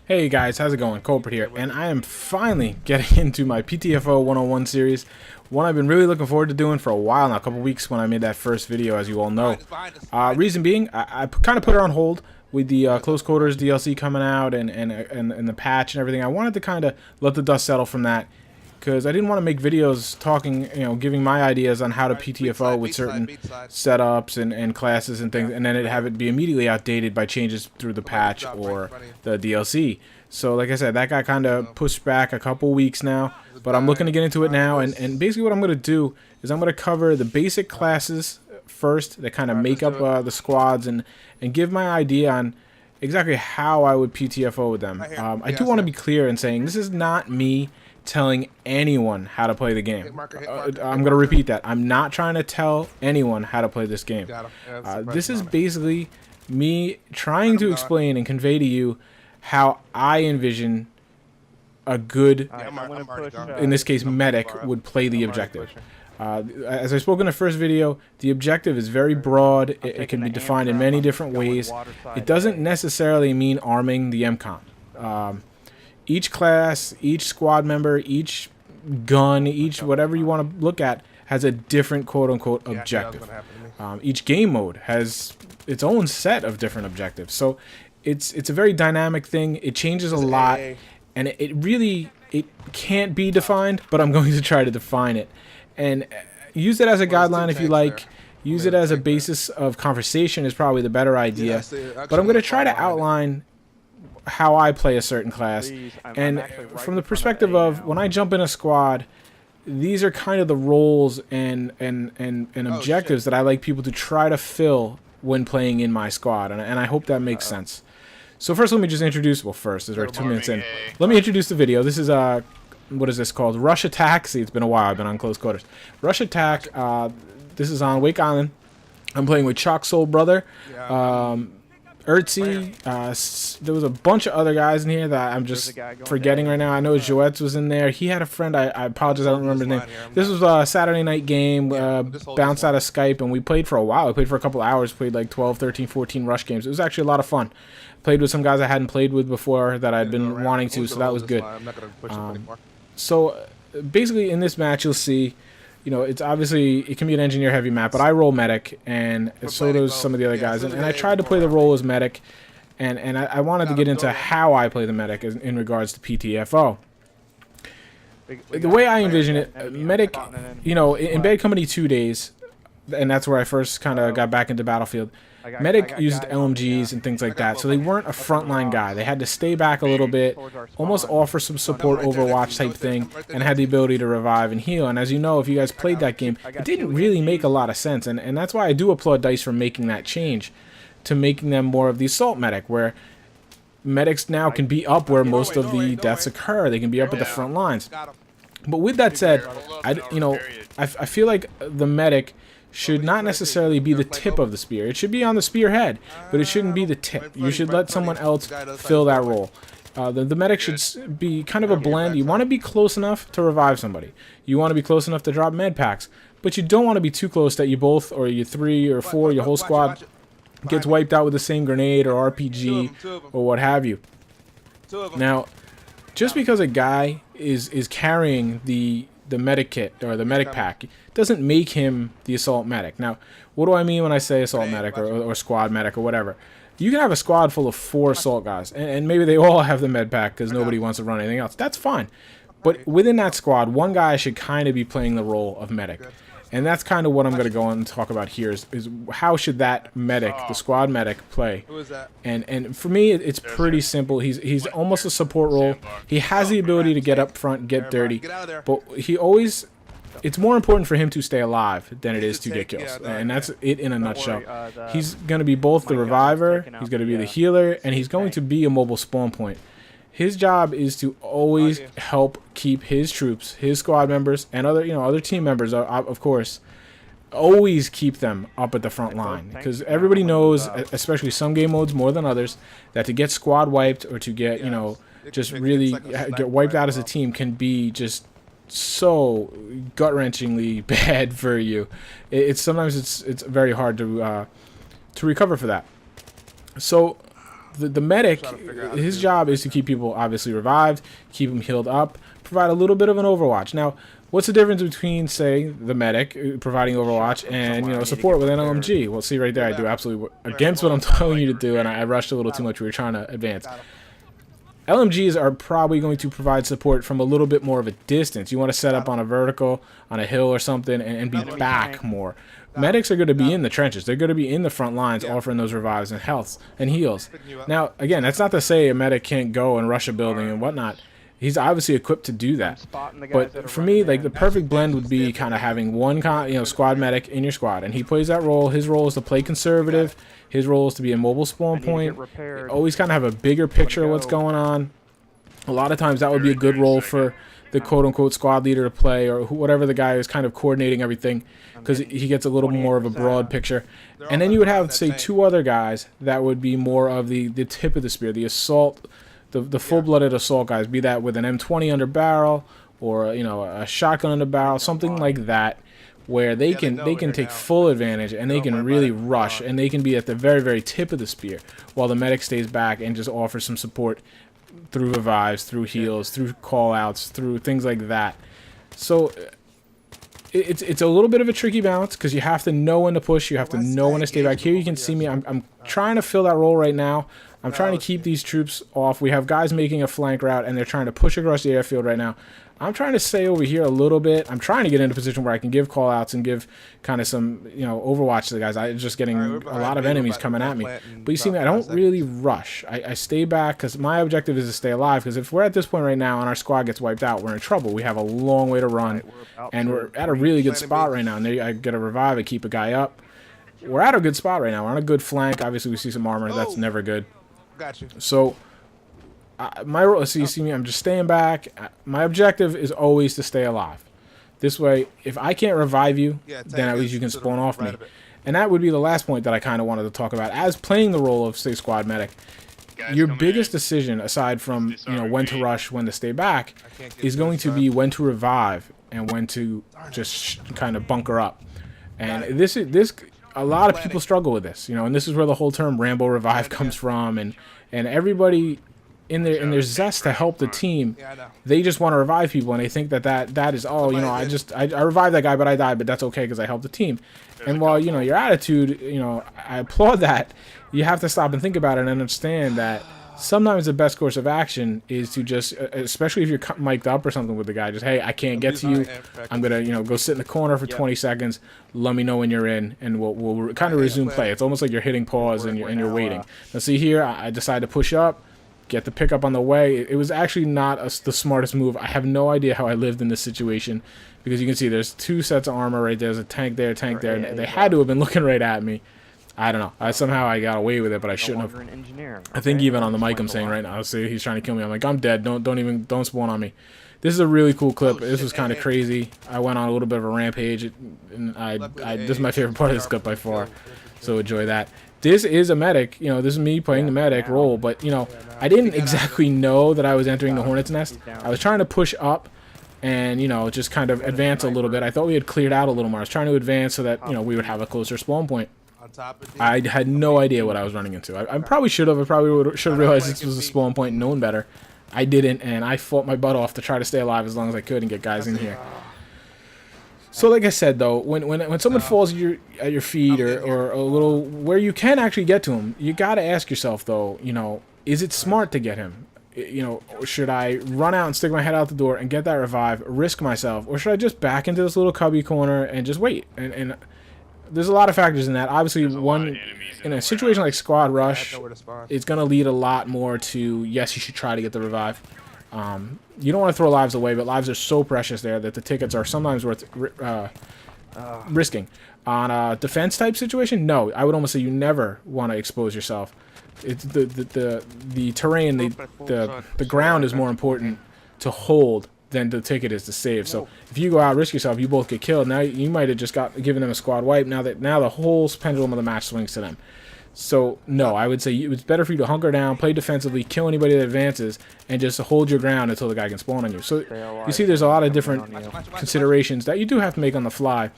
Hey guys, how's it going? Kulprit here, and I am finally getting into my PTFO 101 series, one I've been really looking forward to doing for a while now, a couple weeks when I made that first video, as you all know. Reason being, I kind of put it on hold with the Close Quarters DLC coming out and the patch and everything. I wanted to kind of let the dust settle from that, because I didn't want to make videos talking, giving my ideas on how to PTFO with certain setups and classes and things, and then have it be immediately outdated by changes through the patch or the DLC. So like I said, that got kind of pushed back a couple weeks now, but I'm looking to get into it now, and basically what I'm going to do is I'm going to cover the basic classes first that kind of make up the squads and give my idea on exactly how I would PTFO with them. I do want to be clear in saying this is not me telling anyone how to play the game. I'm going to repeat that. I'm not trying to tell anyone how to play this game. This is basically me trying to explain and convey to you how I envision a good, in this case, medic would play the objective. As I spoke in the first video, the objective is very broad. It can be defined in many different ways. It doesn't necessarily mean arming the MCON. Each class, each squad member, each gun, each whatever you want to look at has a different quote-unquote objective. Each game mode has its own set of different objectives. So it's a very dynamic thing. It changes a lot, and it can't be defined, but I'm going to try to define it. And use it as a guideline if you like. Use it as a basis of conversation is probably the better idea. But I'm going to try to outline how I play a certain class, and from the perspective of when I jump in a squad, these are kind of the roles and objectives that I like people to try to fill when playing in my squad, and I hope that makes sense. So first, let me just introduce. Well, first, as we're 2 minutes in, let me introduce the video. This is what is this called? Rush Attack. See, it's been a while. I've been on Close Quarters. Rush Attack. This is on Wake Island. I'm playing with Chalk Soul Brother. Urtsy, there was a bunch of other guys in here that I'm just forgetting right now. I know Joetz was in there. He had a friend. I apologize, I don't remember his name. This was a Saturday night game, bounced out of Skype, and we played for a while. We played for a couple hours, played like 12, 13, 14 rush games. It was actually a lot of fun. Played with some guys I hadn't played with before that I'd been wanting to, so that was good. So basically in this match, you'll see, it's obviously, it can be an engineer-heavy map, but I roll medic, and so does some of the other guys. And I tried to play the role as medic, and I wanted to get into how I play the medic in regards to PTFO. The way I envision it, medic, in Bad Company 2 days, and that's where I first kind of got back into Battlefield, medic used LMGs and things like that, so they weren't a frontline guy. They had to stay back a little bit, almost offer some support Overwatch type thing, and had the ability to revive and heal. And as you know, if you guys played that game, it didn't really make a lot of sense, and that's why I do applaud DICE for making that change to making them more of the assault medic, where medics now can be up where most of the deaths occur. They can be up at the front lines. But with that said, I feel like the medic should not necessarily be the tip of the spear. It should be on the spearhead, but it shouldn't be the tip. You should let someone else fill that role. The medic should be kind of a blend. You want to be close enough to revive somebody. You want to be close enough to drop med packs, but you don't want to be too close that you both, or you 3 or 4, your whole squad gets wiped out with the same grenade or RPG or what have you. Now, just because a guy is carrying the medic kit or the medic pack doesn't make him the assault medic. Now, what do I mean when I say assault medic or squad medic or whatever? You can have a squad full of 4 assault guys, and maybe they all have the med pack because nobody wants to run anything else. That's fine. But within that squad, one guy should kind of be playing the role of medic. And that's kind of what I'm going to go on and talk about here is how should that medic, the squad medic, play. And for me, it's pretty simple. He's almost a support role. He has the ability to get up front, get dirty, but it's more important for him to stay alive than it is to get kills. And that's it in a nutshell. He's going to be both the reviver, he's going to be the healer, and he's going to be a mobile spawn point. His job is to always help keep his troops, his squad members, and other team members, of course, always keep them up at the front line. Because everybody knows, especially some game modes more than others, that to get squad wiped or to get, just really get wiped out as a team can be just so gut-wrenchingly bad for you. Sometimes it's very hard to recover for that. So the medic, his job is to keep people obviously revived, keep them healed up, provide a little bit of an overwatch. Now, what's the difference between, say, the medic providing overwatch and, you know, support with an LMG? Well, see right there, I do absolutely against what I'm telling you to do, and I rushed a little too much. We were trying to advance. LMGs are probably going to provide support from a little bit more of a distance. You want to set up on a vertical, on a hill or something, and be back more. Medics are going to be in the trenches. They're going to be in the front lines offering those revives and healths and heals. Now, again, that's not to say a medic can't go and rush a building and whatnot. He's obviously equipped to do that. But for me, like, the perfect blend would be kind of having one squad medic in your squad, and he plays that role. His role is to play conservative. His role is to be a mobile spawn point. Always kind of have a bigger picture of what's going on. A lot of times that would be a good role for the quote-unquote squad leader to play, or whatever the guy is kind of coordinating everything, because he gets a little more of a broad picture. And then you would have, say, two other guys that would be more of the tip of the spear, the assault, the full-blooded assault guys, be that with an M20 under barrel or, you know, a shotgun under barrel, something like that, where they can take full advantage and they can really rush, and they can be at the very, very tip of the spear, while the medic stays back and just offers some support through revives, through heals, through call-outs, through things like that. So it's a little bit of a tricky balance, because you have to know when to push, you have to know when to stay back. Here you can see me, I'm trying to fill that role right now. I'm trying to keep these troops off. We have guys making a flank route, and they're trying to push across the airfield right now. I'm trying to stay over here a little bit. I'm trying to get into a position where I can give call-outs and give kind of some, you know, overwatch to the guys. I'm just getting a lot of enemies coming at me. But you see me, I don't really rush. I stay back, because my objective is to stay alive, because if we're at this point right now and our squad gets wiped out, we're in trouble. We have a long way to run, and we're at a really good spot right now. And there I get a revive, I keep a guy up. We're at a good spot right now. We're on a good flank. Obviously, we see some armor. That's never good. So my role, so you see me, I'm just staying back. My objective is always to stay alive. This way, if I can't revive you, then at least you can spawn off me. And that would be the last point that I kind of wanted to talk about. As playing the role of, say, squad medic, your biggest decision, aside from, you know, when to rush, when to stay back, is going to be when to revive and when to just kind of bunker up. And this a lot of people struggle with this, you know, and this is where the whole term Rambo revive comes from, and everybody in their zest to help the team, they just want to revive people, and they think that is, oh, you know, I revived that guy, but I died, but that's okay because I helped the team. And while, you know, your attitude, you know, I applaud that, you have to stop and think about it and understand that sometimes the best course of action is to just, especially if you're mic'd up or something with the guy, just, hey, I can't get to you. I'm gonna, you know, go sit in the corner for 20 seconds. Let me know when you're in, and we'll kind of resume play. It's almost like you're hitting pause and you're waiting. Now see here, I decided to push up, get the pickup on the way. It was actually not the smartest move. I have no idea how I lived in this situation, because you can see there's two sets of armor right there. There's a tank there, and they had to have been looking right at me. I don't know. Somehow I got away with it, but I shouldn't have. I think even on the mic I'm saying right now, see, he's trying to kill me. I'm like, I'm dead. Don't spawn on me. This is a really cool clip. This was kind of crazy. I went on a little bit of a rampage, and this is my favorite part of this clip by far. So enjoy that. This is a medic. You know, this is me playing the medic role, but you know, I didn't exactly know that I was entering the Hornet's Nest. I was trying to push up and, you know, just kind of advance a little bit. I thought we had cleared out a little more. I was trying to advance so that, you know, we would have a closer spawn point. I had no idea what I was running into. I probably should have. I probably should have realized this was a spawn point and known better. I didn't, and I fought my butt off to try to stay alive as long as I could and get guys in here. So like I said, though, when someone falls at your feet or a little where you can actually get to him, you got to ask yourself, though, you know, is it smart to get him? You know, should I run out and stick my head out the door and get that revive, risk myself, or should I just back into this little cubby corner and just wait? And there's a lot of factors in that. Obviously, one, in a situation like squad rush, it's going to lead a lot more to, yes, you should try to get the revive. You don't want to throw lives away, but lives are so precious there that the tickets are sometimes worth risking. On a defense type situation, no, I would almost say you never want to expose yourself. It's the terrain, the ground is more important to hold than the ticket is to save. So if you go out, risk yourself, you both get killed. Now you might have just given them a squad wipe. Now the whole pendulum of the match swings to them. So no, I would say it's better for you to hunker down, play defensively, kill anybody that advances, and just hold your ground until the guy can spawn on you. So you see, there's a lot of different considerations that you do have to make on the fly.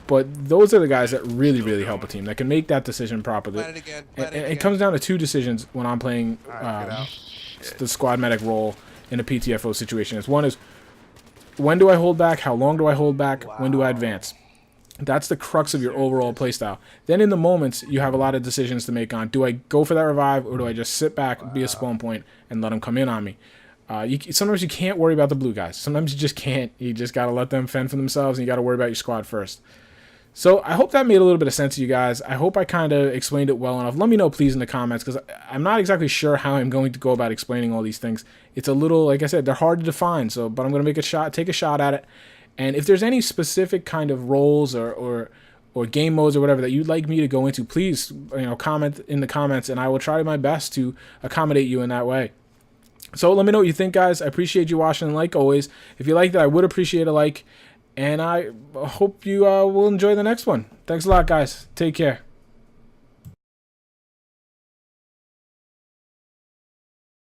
But those are the guys that really, really help a team, that can make that decision properly. And it comes down to two decisions when I'm playing the squad medic role in a PTFO situation. One is, when do I hold back? How long do I hold back? When do I advance? That's the crux of your overall playstyle. Then in the moments, you have a lot of decisions to make on, do I go for that revive, or do I just sit back, be a spawn point, and let them come in on me? Sometimes you can't worry about the blue guys. Sometimes you just can't. You just got to let them fend for themselves, and you got to worry about your squad first. So I hope that made a little bit of sense to you guys. I hope I kind of explained it well enough. Let me know, please, in the comments, because I'm not exactly sure how I'm going to go about explaining all these things. It's a little, like I said, they're hard to define. But I'm going to take a shot at it. And if there's any specific kind of roles or game modes or whatever that you'd like me to go into, please, comment in the comments, and I will try my best to accommodate you in that way. So let me know what you think, guys. I appreciate you watching, and like always, if you like that, I would appreciate a like. And I hope you will enjoy the next one. Thanks a lot, guys. Take care.